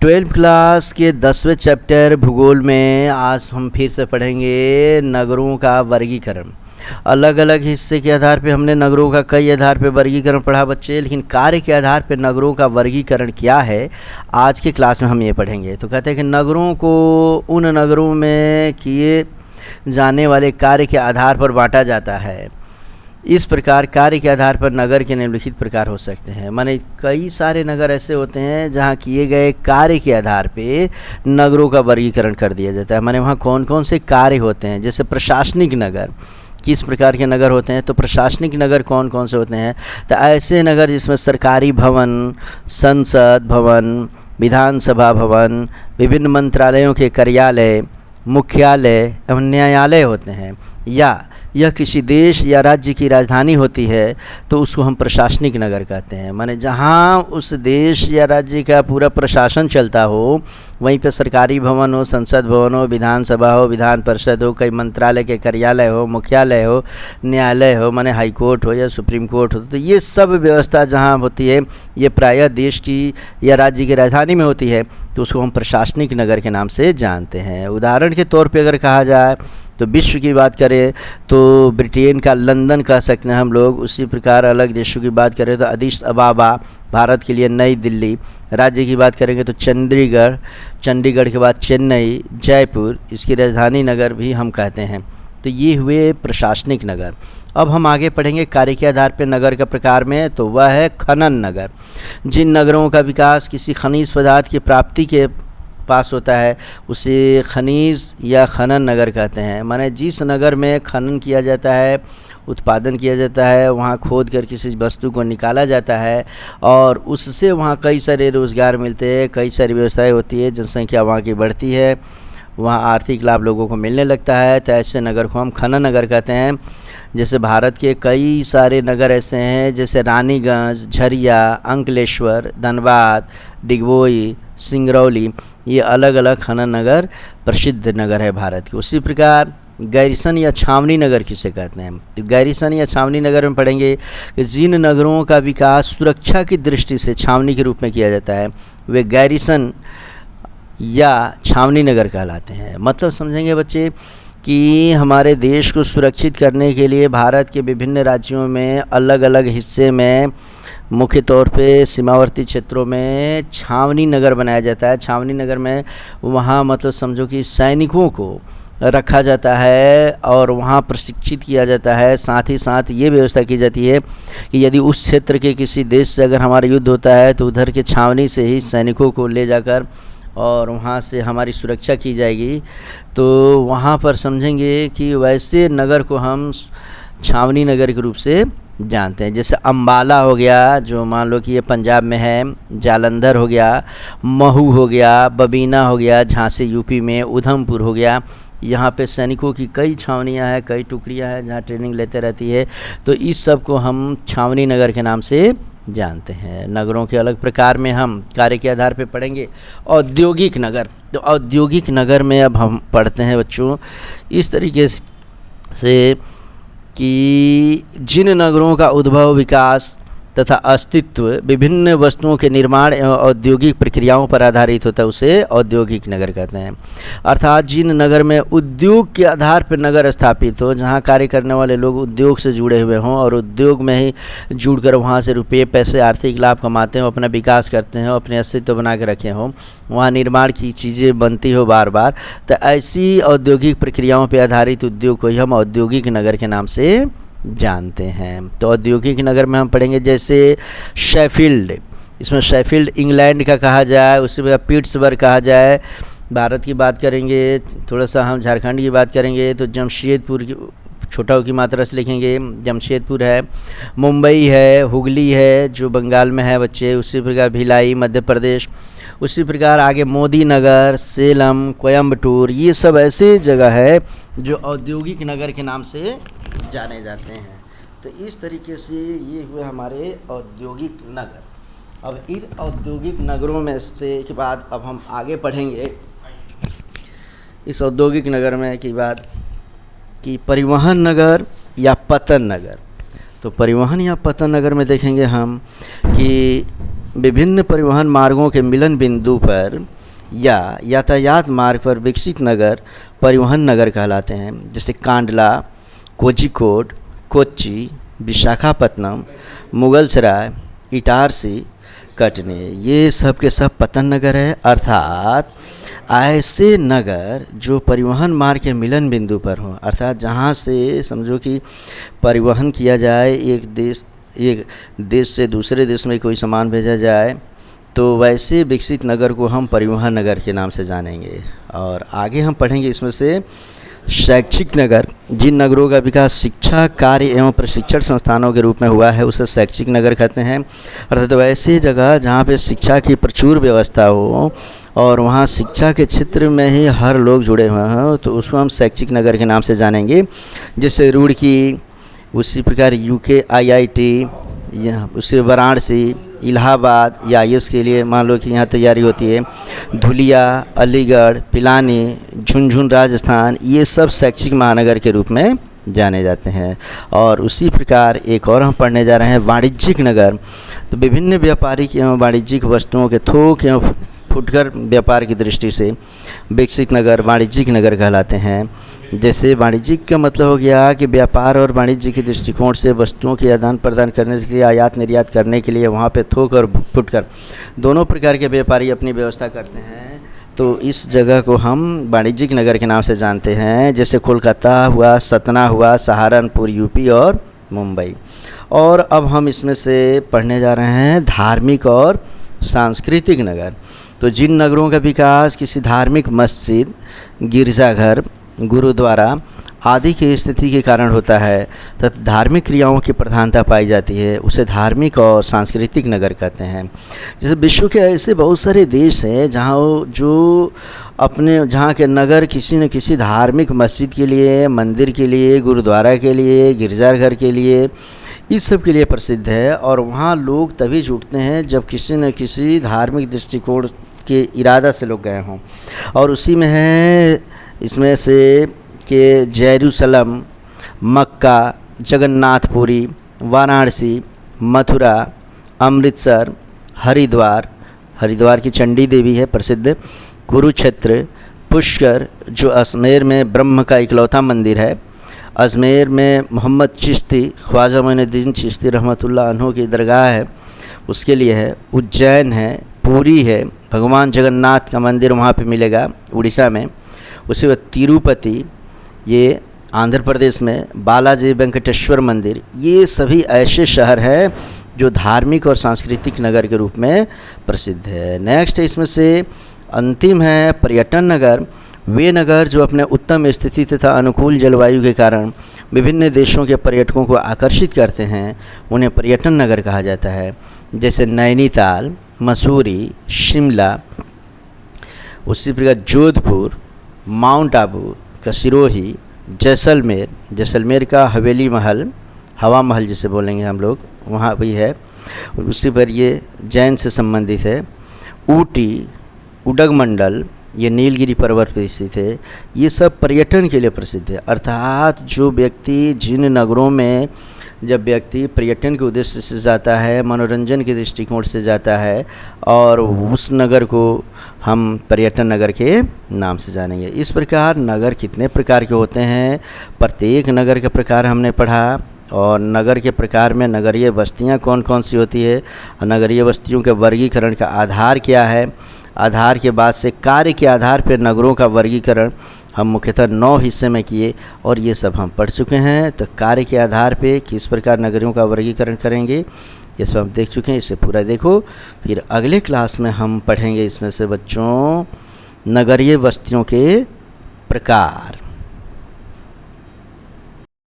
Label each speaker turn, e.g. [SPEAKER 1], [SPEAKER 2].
[SPEAKER 1] Twelfth class के 10वें chapter भूगोल में आज हम फिर से पढ़ेंगे नगरों का वर्गीकरण। अलग अलग हिस्से के आधार पे हमने नगरों का कई आधार पे वर्गीकरण पढ़ा बच्चे, लेकिन कार्य के आधार पे नगरों का वर्गीकरण क्या है आज के क्लास में हम ये पढ़ेंगे। तो कहते हैं कि नगरों को उन नगरों में किए जाने वाले कार्य के आधार पर बांटा जाता है। इस प्रकार कार्य के आधार पर नगर के निम्नलिखित प्रकार हो सकते हैं। माने कई सारे नगर ऐसे होते हैं जहाँ किए गए कार्य के आधार पे नगरों का वर्गीकरण कर दिया जाता है। माने वहाँ कौन कौन से कार्य होते हैं। जैसे प्रशासनिक नगर, किस प्रकार के नगर होते हैं, तो प्रशासनिक नगर कौन कौन से होते हैं, तो ऐसे नगर जिसमें सरकारी भवन, संसद भवन, विधानसभा भवन, विभिन्न मंत्रालयों के कार्यालय, मुख्यालय एवं न्यायालय होते हैं, या यह किसी देश या राज्य की राजधानी होती है तो उसको हम प्रशासनिक नगर कहते हैं। माने जहाँ उस देश या राज्य का पूरा प्रशासन चलता हो, वहीं पे सरकारी भवन हो, संसद भवन हो, विधानसभा हो, विधान परिषद हो, कई मंत्रालय के कार्यालय हो, मुख्यालय हो, न्यायालय हो, माने हाई कोर्ट हो या सुप्रीम कोर्ट हो, तो ये सब व्यवस्था जहाँ होती है ये प्रायः देश की या राज्य की राजधानी में होती है, तो उसको हम प्रशासनिक नगर के नाम से जानते हैं। उदाहरण के तौर पे अगर कहा जाए तो विश्व की बात करें तो ब्रिटेन का लंदन कह सकते हैं हम लोग। उसी प्रकार अलग देशों की बात करें तो अदिस अबाबा, भारत के लिए नई दिल्ली। राज्य की बात करेंगे तो चंडीगढ़, चंडीगढ़ के बाद चेन्नई, जयपुर, इसकी राजधानी नगर भी हम कहते हैं। तो ये हुए प्रशासनिक नगर। अब हम आगे पढ़ेंगे कार्य के आधार पर नगर का प्रकार में, तो वह है खनन नगर। जिन नगरों का विकास किसी खनिज पदार्थ की प्राप्ति के पास होता है उसे खनिज या खनन नगर कहते हैं। माने जिस नगर में खनन किया जाता है, उत्पादन किया जाता है, वहाँ खोद कर किसी वस्तु को निकाला जाता है और उससे वहाँ कई सारे रोज़गार मिलते हैं, कई सारी व्यवसाय होती है, जनसंख्या वहाँ की बढ़ती है, वहाँ आर्थिक लाभ लोगों को मिलने लगता है, तो ऐसे नगर को हम खनन नगर कहते हैं। जैसे भारत के कई सारे नगर ऐसे हैं जैसे रानीगंज, झरिया, अंकलेश्वर, धनबाद, डिगबोई, सिंगरौली, ये अलग अलग खनन नगर प्रसिद्ध नगर है भारत के। उसी प्रकार गैरिसन या छावनी नगर किसे कहते हैं, तो गैरिसन या छावनी नगर में पढ़ेंगे कि जिन नगरों का विकास सुरक्षा की दृष्टि से छावनी के रूप में किया जाता है वे गैरिसन या छावनी नगर कहलाते हैं। मतलब समझेंगे बच्चे कि हमारे देश को सुरक्षित करने के लिए भारत के विभिन्न राज्यों में अलग अलग हिस्से में मुख्य तौर पे सीमावर्ती क्षेत्रों में छावनी नगर बनाया जाता है। छावनी नगर में वहाँ मतलब समझो कि सैनिकों को रखा जाता है और वहाँ प्रशिक्षित किया जाता है। साथ ही साथ ये व्यवस्था की जाती है कि यदि उस क्षेत्र के किसी देश से अगर हमारा युद्ध होता है तो उधर के छावनी से ही सैनिकों को ले जाकर और वहाँ से हमारी सुरक्षा की जाएगी। तो वहाँ पर समझेंगे कि वैसे नगर को हम छावनी नगर के रूप से जानते हैं। जैसे अम्बाला हो गया, जो मान लो कि ये पंजाब में है, जालंधर हो गया, महू हो गया, बबीना हो गया, झांसी यूपी में, उधमपुर हो गया। यहाँ पे सैनिकों की कई छावनियाँ हैं, कई टुकड़ियाँ हैं जहाँ ट्रेनिंग लेते रहती है। तो इस सब को हम छावनी नगर के नाम से जानते हैं। नगरों के अलग प्रकार में हम कार्य के आधार पर पढ़ेंगे। औद्योगिक नगर, तो औद्योगिक नगर में अब हम पढ़ते हैं बच्चों इस तरीके से कि जिन नगरों का उद्भव, विकास तथा अस्तित्व विभिन्न वस्तुओं के निर्माण एवं औद्योगिक प्रक्रियाओं पर आधारित होता है उसे औद्योगिक नगर कहते हैं। अर्थात जिन नगर में उद्योग के आधार पर नगर स्थापित हो, जहां कार्य करने वाले लोग उद्योग से जुड़े हुए हों और उद्योग में ही जुड़कर वहां से रुपये पैसे आर्थिक लाभ कमाते हों, अपना विकास करते हों, अपने अस्तित्व बना के रखे हों, वहाँ निर्माण की चीज़ें बनती हो बार बार, तो ऐसी औद्योगिक प्रक्रियाओं पर आधारित उद्योग को ही हम औद्योगिक नगर के नाम से जानते हैं। तो औद्योगिक नगर में हम पढ़ेंगे जैसे शेफील्ड, इसमें शेफील्ड इंग्लैंड का कहा जाए, उसी प्रकार पिट्सबर्ग कहा जाए। भारत की बात करेंगे, थोड़ा सा हम झारखंड की बात करेंगे तो जमशेदपुर की छोटा की मात्रा से लिखेंगे, जमशेदपुर है। मुंबई है, हुगली है जो बंगाल में है बच्चे, उसी प्रकार भिलाई मध्य प्रदेश। उसी प्रकार आगे मोदी नगर, सेलम, कोयम्बटूर, ये सब ऐसे जगह है जो औद्योगिक नगर के नाम से जाने जाते हैं। तो इस तरीके से ये हुए हमारे औद्योगिक नगर। अब इन औद्योगिक नगरों में से के बाद अब हम आगे पढ़ेंगे इस औद्योगिक नगर में की बात कि परिवहन नगर या पतन नगर। तो परिवहन या पतन नगर में देखेंगे हम कि विभिन्न परिवहन मार्गों के मिलन बिंदु पर या यातायात मार्ग पर विकसित नगर परिवहन नगर कहलाते हैं। जैसे कांडला, कोझिकोड, कोच्चि, विशाखापत्तनम, मुगलसराय, इटारसी, कटनी, ये सब के सब पत्तन नगर है। अर्थात ऐसे नगर जो परिवहन मार्ग के मिलन बिंदु पर हों, अर्थात जहाँ से समझो कि परिवहन किया जाए, एक देश से दूसरे देश में कोई सामान भेजा जाए, तो वैसे विकसित नगर को हम परिवहन नगर के नाम से जानेंगे। और आगे हम पढ़ेंगे इसमें से शैक्षिक नगर। जिन नगरों का विकास शिक्षा, कार्य एवं प्रशिक्षण संस्थानों के रूप में हुआ है उसे शैक्षिक नगर कहते हैं। अर्थात वैसी जगह जहाँ पे शिक्षा की प्रचुर व्यवस्था हो और वहाँ शिक्षा के क्षेत्र में ही हर लोग जुड़े हुए हों, तो उसको हम शैक्षिक नगर के नाम से जानेंगे। जैसे रुड़की, उसी प्रकार यूके IIT, यहाँ उससे वाराणसी, इलाहाबाद या IAS के लिए मान लो कि यहाँ तैयारी होती है, धुलिया, अलीगढ़, पिलानी, झुनझुन राजस्थान, ये सब शैक्षिक महानगर के रूप में जाने जाते हैं। और उसी प्रकार एक और हम पढ़ने जा रहे हैं वाणिज्यिक नगर। तो विभिन्न व्यापारिक एवं वाणिज्यिक वस्तुओं के थोक एवं फुटकर व्यापार की दृष्टि से विकसित नगर वाणिज्यिक नगर कहलाते हैं। जैसे वाणिज्यिक का मतलब हो गया कि व्यापार और वाणिज्य के दृष्टिकोण से वस्तुओं के आदान प्रदान करने के लिए, आयात निर्यात करने के लिए वहाँ पे थोक और फुटकर दोनों प्रकार के व्यापारी अपनी व्यवस्था करते हैं। तो इस जगह को हम वाणिज्यिक नगर के नाम से जानते हैं। जैसे कोलकाता हुआ, सतना हुआ, सहारनपुर UP और मुंबई। और अब हम इसमें से पढ़ने जा रहे हैं धार्मिक और सांस्कृतिक नगर। तो जिन नगरों का विकास किसी धार्मिक मस्जिद, गिरजाघर, गुरुद्वारा आदि की स्थिति के कारण होता है तथा धार्मिक क्रियाओं की प्रधानता पाई जाती है, उसे धार्मिक और सांस्कृतिक नगर कहते हैं। जैसे विश्व के ऐसे बहुत सारे देश हैं जहाँ के नगर किसी न किसी धार्मिक मस्जिद के लिए, मंदिर के लिए, गुरुद्वारा के लिए, गिरजाघर के लिए, इस सब के लिए प्रसिद्ध है। और वहाँ लोग तभी जुटते हैं जब किसी न किसी धार्मिक दृष्टिकोण के इरादा से लोग गए हों। और उसी में है इसमें से कि जेरूसलम, मक्का, जगन्नाथपुरी, वाराणसी, मथुरा, अमृतसर, हरिद्वार की चंडी देवी है प्रसिद्ध, कुरुक्षेत्र, पुष्कर जो अजमेर में ब्रह्म का इकलौता मंदिर है, अजमेर में मोहम्मद चिश्ती, ख्वाजा मोइनुद्दीन चिश्ती रहमतुल्लाह अन्हु की दरगाह है, उसके लिए है, उज्जैन है, पुरी है, भगवान जगन्नाथ का मंदिर वहाँ पे मिलेगा उड़ीसा में, उसके बाद तिरुपति ये आंध्र प्रदेश में, बालाजी वेंकटेश्वर मंदिर, ये सभी ऐसे शहर हैं जो धार्मिक और सांस्कृतिक नगर के रूप में प्रसिद्ध है। नेक्स्ट इसमें से अंतिम है पर्यटन नगर। वे नगर जो अपने उत्तम स्थिति तथा अनुकूल जलवायु के कारण विभिन्न देशों के पर्यटकों को आकर्षित करते हैं, उन्हें पर्यटन नगर कहा जाता है। जैसे नैनीताल, मसूरी, शिमला, उसी प्रकार जोधपुर, माउंट आबू का सिरोही, जैसलमेर का हवेली महल, हवा महल जिसे बोलेंगे हम लोग, वहाँ भी है। उसी पर ये जैन से संबंधित है। ऊटी, उडगमंडल, ये नीलगिरी पर्वत पर स्थित है। ये सब पर्यटन के लिए प्रसिद्ध है। अर्थात जो व्यक्ति जिन नगरों में जब व्यक्ति पर्यटन के उद्देश्य से जाता है, मनोरंजन के दृष्टिकोण से जाता है, और उस नगर को हम पर्यटन नगर के नाम से जानेंगे। इस प्रकार नगर कितने प्रकार के होते हैं, प्रत्येक नगर का प्रकार हमने पढ़ा। और नगर के प्रकार में नगरीय बस्तियां कौन कौन सी होती है, नगरीय बस्तियों के वर्गीकरण का आधार क्या है, आधार के बाद से कार्य के आधार पर नगरों का वर्गीकरण हम मुख्यतः 9 हिस्से में किए और ये सब हम पढ़ चुके हैं। तो कार्य के आधार पे किस प्रकार नगरों का वर्गीकरण करेंगे ये सब हम देख चुके हैं। इसे पूरा देखो, फिर अगले क्लास में हम पढ़ेंगे इसमें से बच्चों नगरीय बस्तियों के प्रकार।